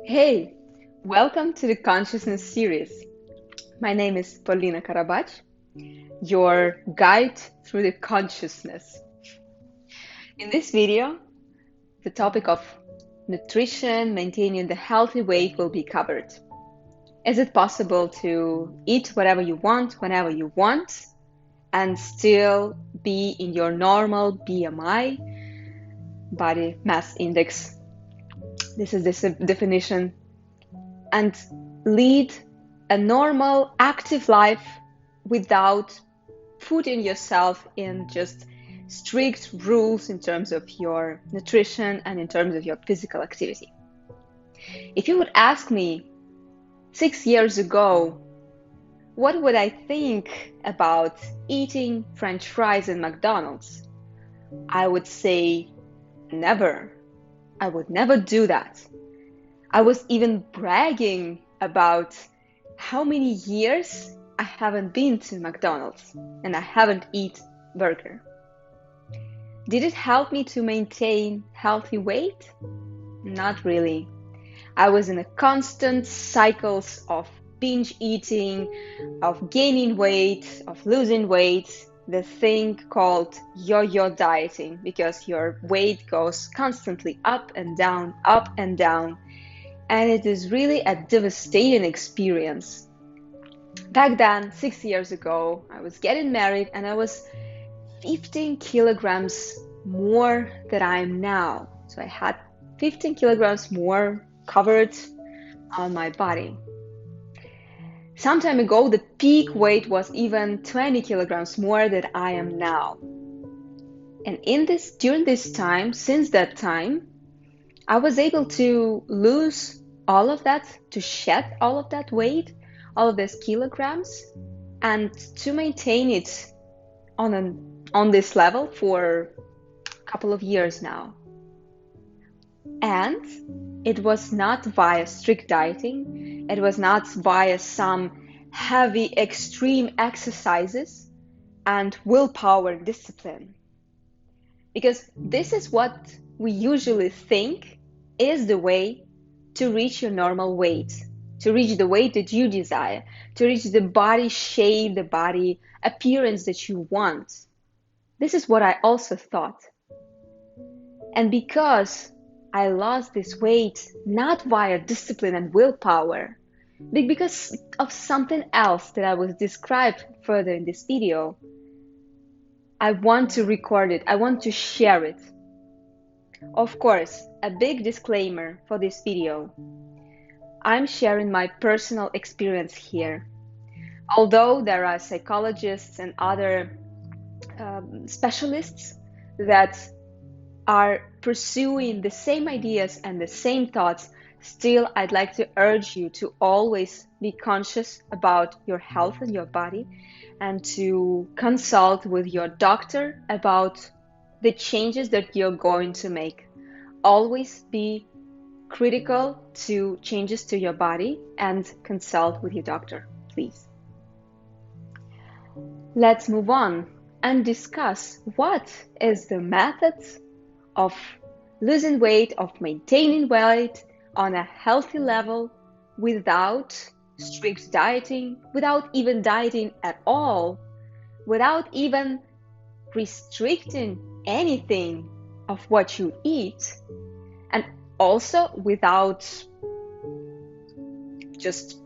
Hey, welcome to the Consciousness series. My name is Paulina Karabach, your guide through the consciousness. In this video, the topic of nutrition, maintaining the healthy weight will be covered. Is it possible to eat whatever you want, whenever you want, and still be in your normal BMI, body mass index? This is the definition. And lead a normal, active life without putting yourself in just strict rules in terms of your nutrition and in terms of your physical activity. If you would ask me 6 years ago, what would I think about eating French fries in McDonald's? I would say never. I would never do that. I was even bragging about how many years I haven't been to McDonald's and I haven't eaten burger. Did it help me to maintain healthy weight? Not really. I was in a constant cycles of binge eating, of gaining weight, of losing weight, the thing called yo-yo dieting, because your weight goes constantly up and down, and it is really a devastating experience. Back then, 6 years ago, I was getting married and I was 15 kilograms more than I am now. So I had 15 kilograms more covered on my body. Some time ago, the peak weight was even 20 kilograms more than I am now. And during this time, since that time, I was able to lose all of that, to shed all of that weight, all of these kilograms, and to maintain it on this level for a couple of years now. And it was not via strict dieting, it was not via some heavy extreme exercises and willpower discipline. Because this is what we usually think is the way to reach your normal weight, to reach the weight that you desire, to reach the body shape, the body appearance that you want. This is what I also thought. And because I lost this weight not via discipline and willpower, but because of something else that I will describe further in this video, I want to record it, I want to share it. Of course, a big disclaimer for this video. I'm sharing my personal experience here. Although there are psychologists and other specialists that are pursuing the same ideas and the same thoughts, still I'd like to urge you to always be conscious about your health and your body and to consult with your doctor about the changes that you're going to make. Always be critical to changes to your body and consult with your doctor, please. Let's move on and discuss what is the method of losing weight, of maintaining weight on a healthy level without strict dieting, without even dieting at all, without even restricting anything of what you eat, and also without just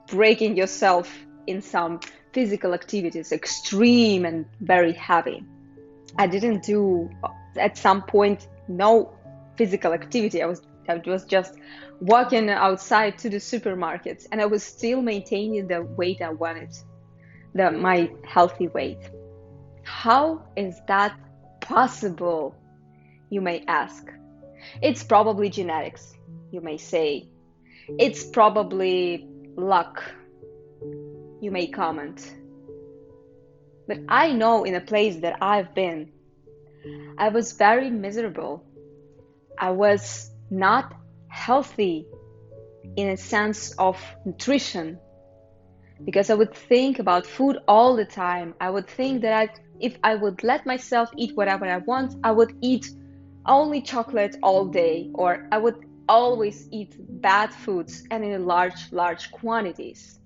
breaking yourself in some physical activities, extreme and very heavy. I didn't do at some point no physical activity. I was just walking outside to the supermarket and I was still maintaining the weight I wanted, my healthy weight. How is that possible, you may ask? It's probably genetics, you may say. It's probably luck, you may comment. But I know in a place that I've been, I was very miserable. I was not healthy in a sense of nutrition because I would think about food all the time. I would think that if I would let myself eat whatever I want, I would eat only chocolate all day, or I would always eat bad foods and in large quantities.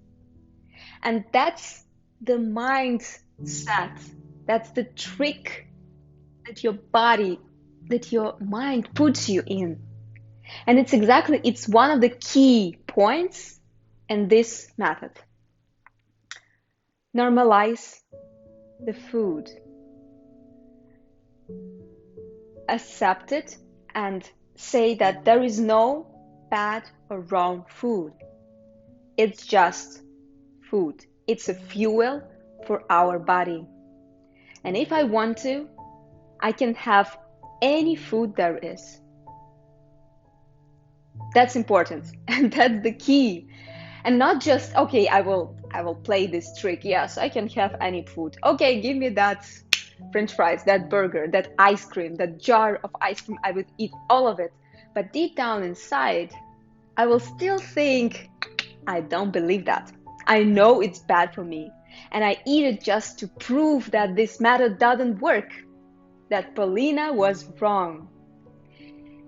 And that's the mindset. That's the trick that your body, that your mind puts you in. And it's one of the key points in this method. Normalize the food. Accept it and say that there is no bad or wrong food. It's just food. It's a fuel for our body. And if I want to, I can have any food there is. That's important, and that's the key. And not just, okay, I will play this trick. Yes, I can have any food. Okay, give me that French fries, that burger, that ice cream, that jar of ice cream. I would eat all of it. But deep down inside, I will still think, I don't believe that. I know it's bad for me. And I eat it just to prove that this method doesn't work, that Paulina was wrong.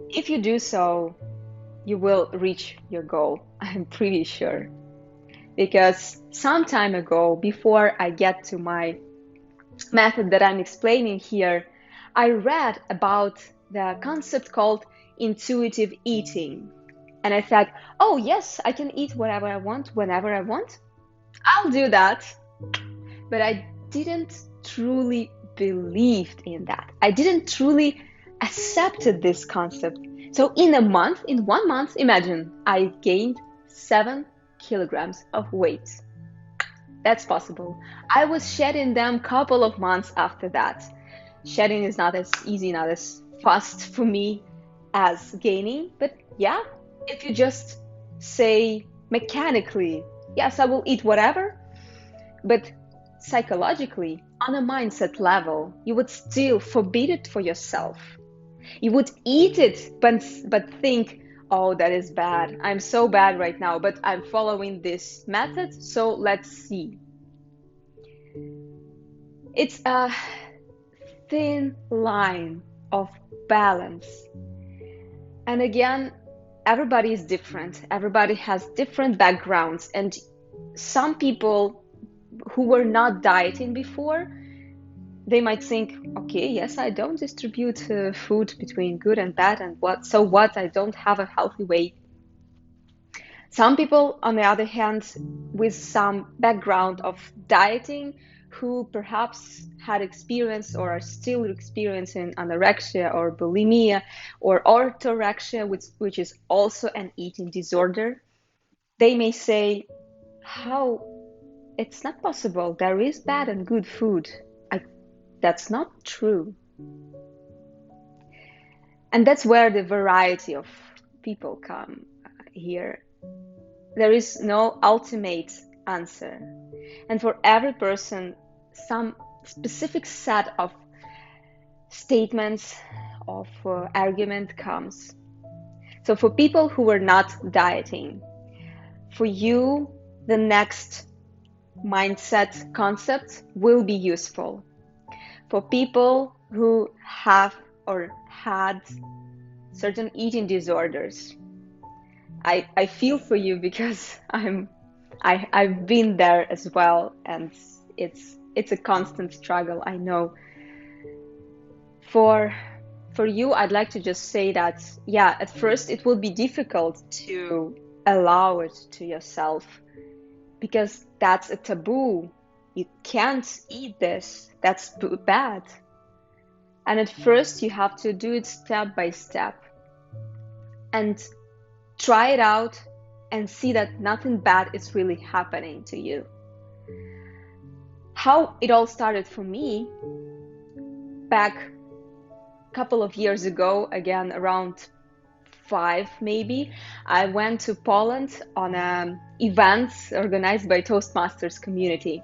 If you do so, you will reach your goal, I'm pretty sure. Because some time ago, before I get to my method that I'm explaining here, I read about the concept called intuitive eating. And I thought, oh yes, I can eat whatever I want, whenever I want. I'll do that. But I didn't truly believe in that. I didn't truly accepted this concept. So in 1 month, imagine, I gained 7 kilograms of weight. That's possible. I was shedding them a couple of months after that. Shedding is not as easy, not as fast for me as gaining. But yeah, if you just say mechanically, yes, I will eat whatever, but psychologically, on a mindset level, you would still forbid it for yourself. You would eat it, but think, oh, that is bad. I'm so bad right now, but I'm following this method, so let's see. It's a thin line of balance. And again, everybody is different. Everybody has different backgrounds. And some people who were not dieting before, they might think, okay, yes, I don't distribute food between good and bad, and so what? I don't have a healthy weight. Some people, on the other hand, with some background of dieting, who perhaps had experienced or are still experiencing anorexia or bulimia or orthorexia, which is also an eating disorder, they may say, how? It's not possible. There is bad and good food. That's not true. And that's where the variety of people come here. There is no ultimate answer. And for every person, some specific set of statements of argument comes. So for people who are not dieting, for you, the next mindset concept will be useful. For people who have or had certain eating disorders, I feel for you because I've been there as well, and it's a constant struggle, I know. For you, I'd like to just say that, yeah, at first it will be difficult to allow it to yourself, because that's a taboo. You can't eat this. That's bad. And at first you have to do it step by step and try it out and see that nothing bad is really happening to you. How it all started for me, back a couple of years ago, again around 5 maybe, I went to Poland on an event organized by Toastmasters community.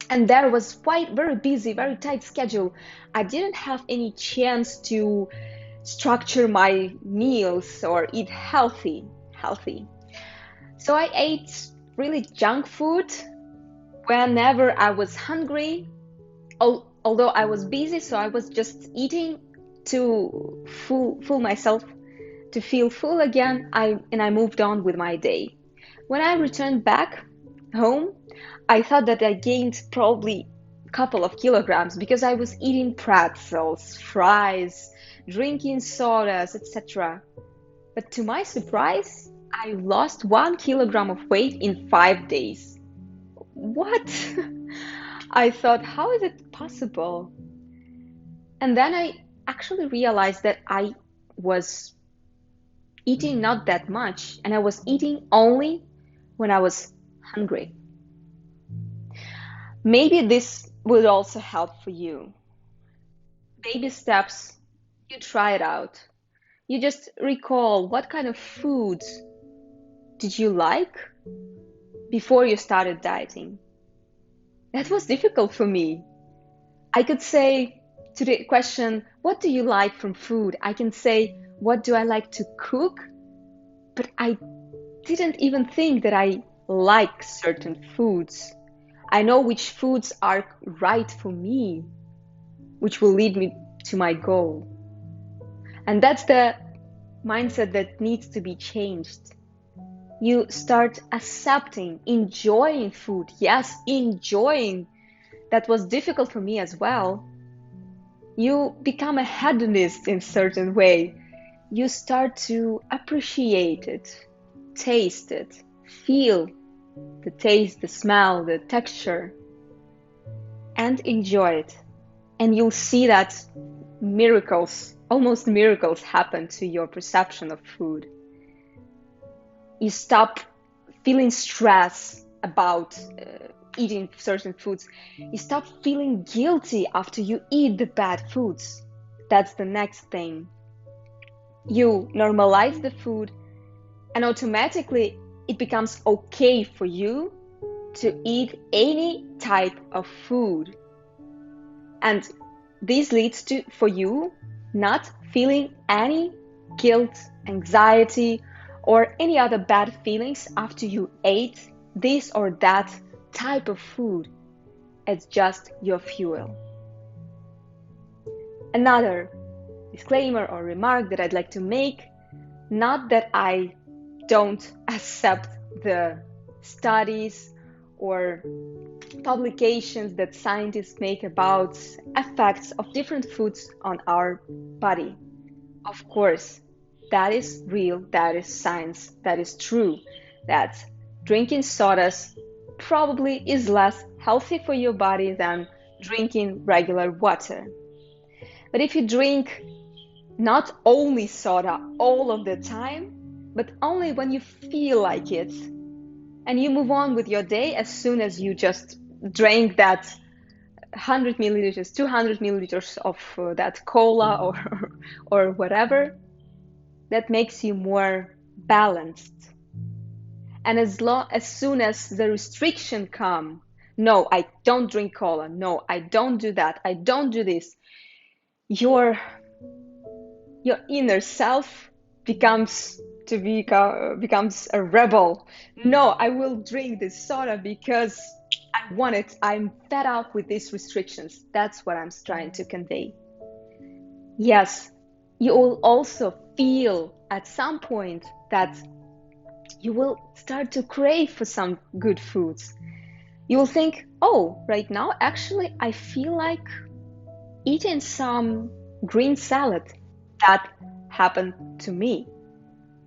And there was very busy, very tight schedule. I didn't have any chance to structure my meals or eat healthy. So I ate really junk food whenever I was hungry, although I was busy, so I was just eating to fool myself, to feel full again, I moved on with my day. When I returned back home, I thought that I gained probably a couple of kilograms because I was eating pretzels, fries, drinking sodas, etc. But to my surprise, I lost 1 kilogram of weight in 5 days. What? I thought, how is it possible? And then I actually realized that I was eating not that much, and I was eating only when I was hungry. Maybe this would also help for you. Baby steps, you try it out. You just recall what kind of foods did you like before you started dieting. That was difficult for me. I could say to the question, what do you like from food? I can say, what do I like to cook? But I didn't even think that I like certain foods. I know which foods are right for me, which will lead me to my goal. And that's the mindset that needs to be changed. You start accepting, enjoying food. Yes, enjoying. That was difficult for me as well. You become a hedonist in a certain way. You start to appreciate it, taste it, feel the taste, the smell, the texture, and enjoy it. And you'll see that miracles, almost miracles, happen to your perception of food. You stop feeling stress about eating certain foods. You stop feeling guilty after you eat the bad foods. That's the next thing. You normalize the food, and automatically it becomes okay for you to eat any type of food. And this leads to, for you, not feeling any guilt, anxiety, or any other bad feelings after you ate this or that type of food. It's just your fuel. Another disclaimer or remark that I'd like to make, not that I don't accept the studies or publications that scientists make about effects of different foods on our body. Of course, that is real, that is science, that is true, that drinking sodas probably is less healthy for your body than drinking regular water. But if you drink not only soda all of the time, but only when you feel like it, and you move on with your day as soon as you just drank that 100 milliliters, 200 milliliters of that cola or whatever, that makes you more balanced. And as soon as the restriction come, no, I don't drink cola, no, I don't do that, I don't do this, your inner self becomes a rebel. No, I will drink this soda because I want it. I'm fed up with these restrictions. That's what I'm trying to convey. Yes, you will also feel at some point that you will start to crave for some good foods. You will think, oh, right now, actually, I feel like eating some green salad. That happened to me,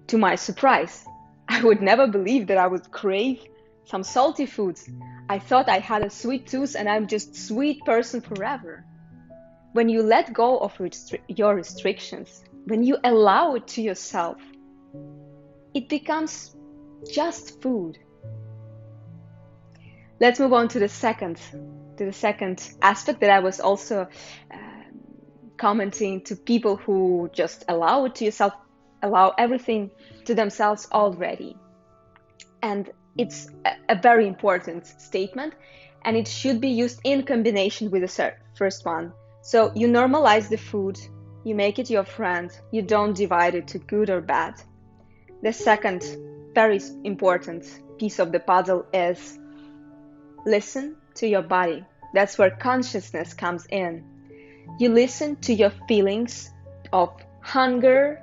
to my surprise. I would never believe that I would crave some salty foods. I thought I had a sweet tooth and I'm just sweet person forever. When you let go of your restrictions, when you allow it to yourself, it becomes just food. Let's move on to the second aspect that I was also commenting to people who just allow it to yourself, allow everything to themselves already. And it's a very important statement, and it should be used in combination with the first one. So you normalize the food, you make it your friend, you don't divide it to good or bad. The second very important piece of the puzzle is listen to your body. That's where consciousness comes in. You listen to your feelings of hunger,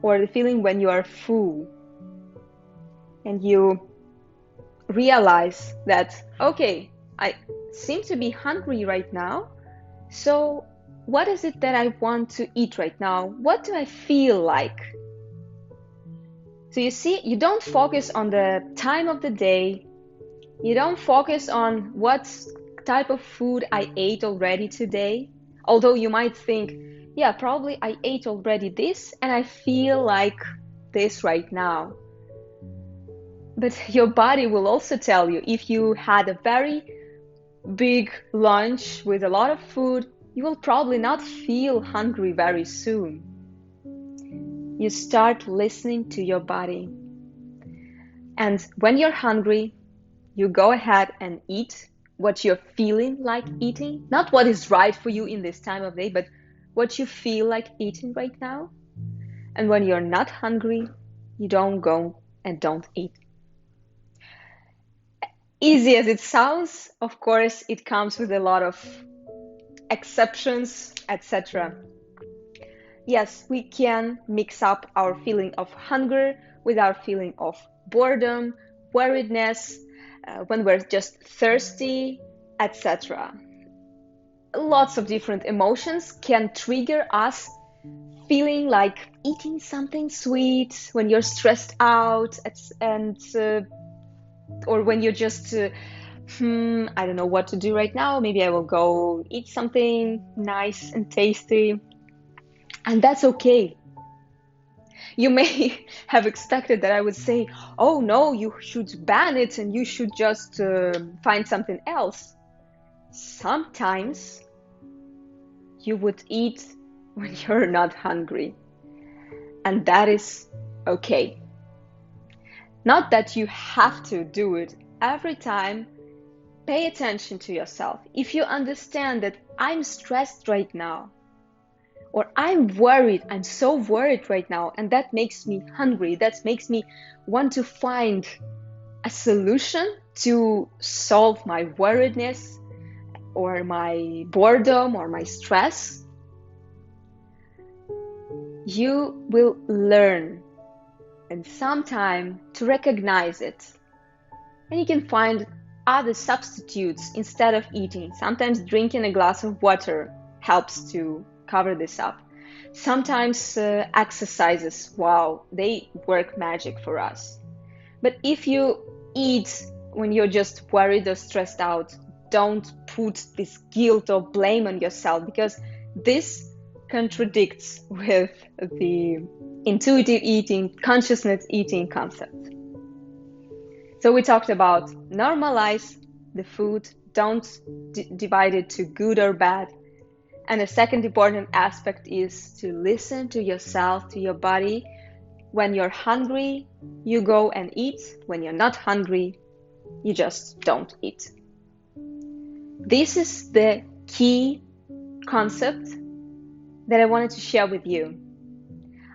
or the feeling when you are full and you realize that, okay, I seem to be hungry right now, so what is it that I want to eat right now? What do I feel like? So you see, you don't focus on the time of the day. You don't focus on what type of food I ate already today. Although you might think, yeah, probably I ate already this and I feel like this right now. But your body will also tell you, if you had a very big lunch with a lot of food, you will probably not feel hungry very soon. You start listening to your body. And when you're hungry, you go ahead and eat what you're feeling like eating, not what is right for you in this time of day, but what you feel like eating right now. And when you're not hungry, you don't go and don't eat. Easy as it sounds, of course, it comes with a lot of exceptions, etc. Yes, we can mix up our feeling of hunger with our feeling of boredom, worriedness, when we're just thirsty, etc. Lots of different emotions can trigger us feeling like eating something sweet when you're stressed out and or when you're just I don't know what to do right now, maybe I will go eat something nice and tasty, and that's okay. You may have expected that I would say, oh no, you should ban it and you should just find something else. Sometimes you would eat when you're not hungry, and that is okay. Not that you have to do it every time. Pay attention to yourself. If you understand that I'm stressed right now, or I'm worried, I'm so worried right now, and that makes me hungry, that makes me want to find a solution to solve my worriedness or my boredom or my stress, you will learn in some time to recognize it. And you can find other substitutes instead of eating. Sometimes drinking a glass of water helps to cover this up. Sometimes exercises, wow, they work magic for us. But if you eat when you're just worried or stressed out, don't put this guilt or blame on yourself, because this contradicts with the intuitive eating, consciousness eating concept. So we talked about normalize the food, don't divide it to good or bad. And the second important aspect is to listen to yourself, to your body. When you're hungry, you go and eat. When you're not hungry, you just don't eat. This is the key concept that I wanted to share with you.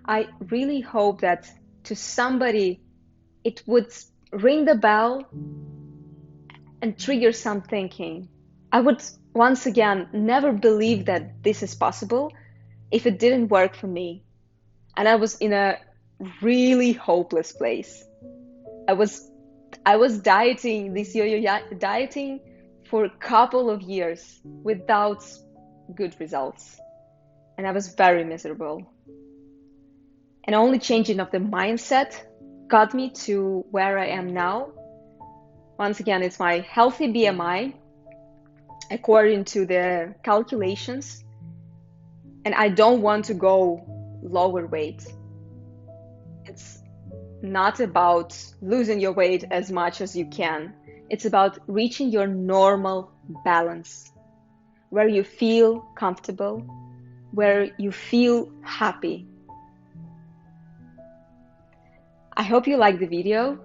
I really hope that to somebody it would ring the bell and trigger some thinking. I would once again never believe that this is possible if it didn't work for me. And I was in a really hopeless place. I was dieting this yo-yo dieting for a couple of years without good results. And I was very miserable. And only changing of the mindset got me to where I am now. Once again, it's my healthy BMI according to the calculations, and I don't want to go lower weight. It's not about losing your weight as much as you can. It's about reaching your normal balance, where you feel comfortable, where you feel happy. I hope you liked the video.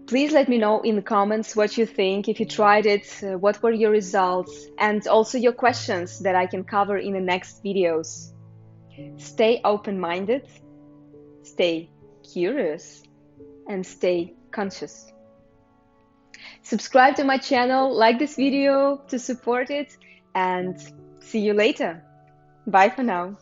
Please let me know in the comments what you think, if you tried it, what were your results, and also your questions that I can cover in the next videos. Stay open-minded, stay curious, and stay conscious. Subscribe to my channel, like this video to support it, and see you later. Bye for now.